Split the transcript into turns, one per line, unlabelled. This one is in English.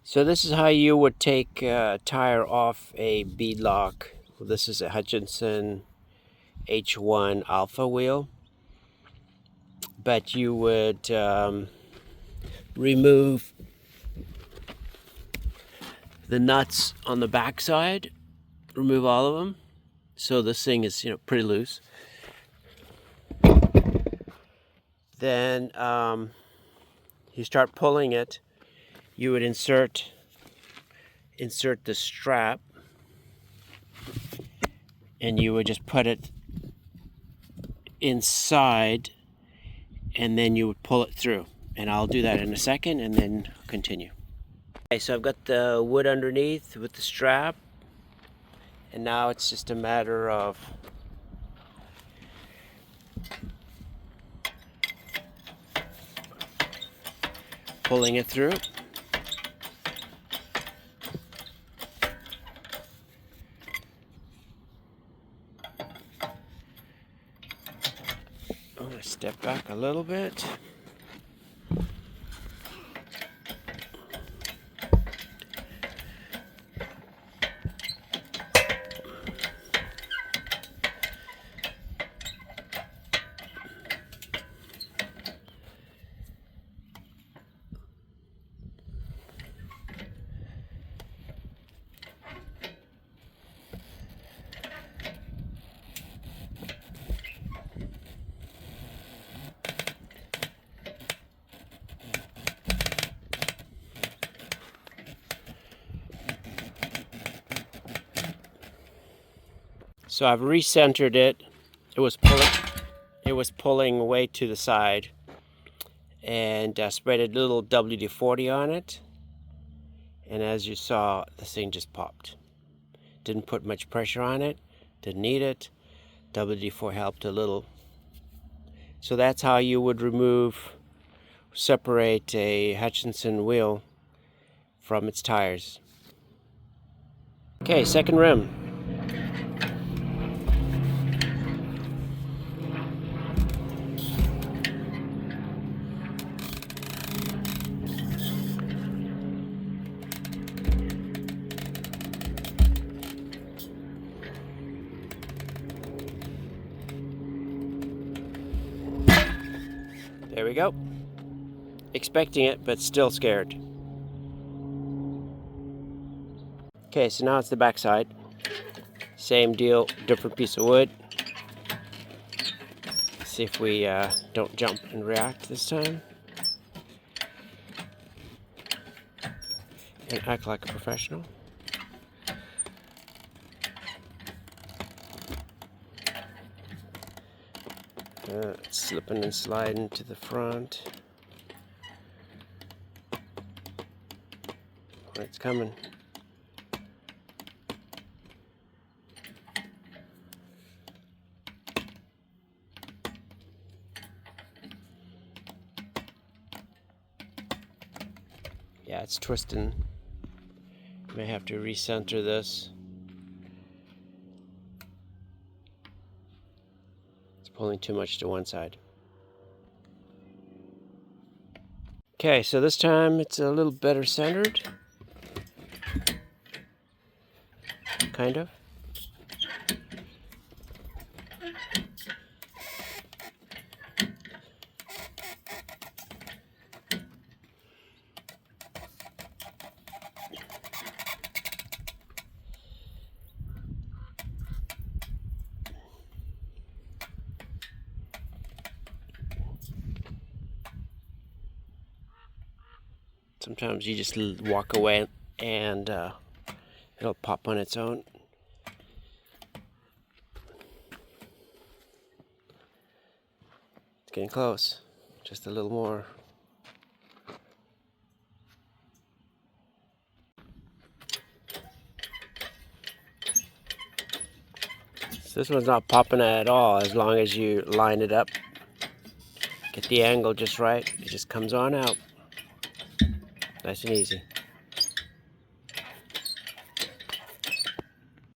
So this is how you would take a tire off a beadlock. This is a Hutchinson H1 alpha wheel, but you would remove the nuts on the backside, remove all of them. So this thing is, pretty loose. Then you start pulling it. You would insert the strap, and you would just put it inside, and then you would pull it through. And I'll do that in a second and then continue. Okay, so I've got the wood underneath with the strap, and now it's just a matter of pulling it through. I'm going to step back a little bit. So I've recentered it. It was pulling way to the side, and sprayed a little WD-40 on it. And as you saw, this thing just popped. Didn't put much pressure on it. Didn't need it. WD-40 helped a little. So that's how you would separate a Hutchinson wheel from its tires. Okay, second rim. There we go. Expecting it, but still scared. Okay, so now it's the back side. Same deal, different piece of wood. See if we don't jump and react this time. And act like a professional. Slipping and sliding to the front. It's coming. Yeah, it's twisting. May have to recenter this. Pulling too much to one side. Okay, so this time it's a little better centered. Kind of. Sometimes you just walk away and it'll pop on its own. It's getting close. Just a little more. So this one's not popping at all as long as you line it up. Get the angle just right. It just comes on out. Nice and easy.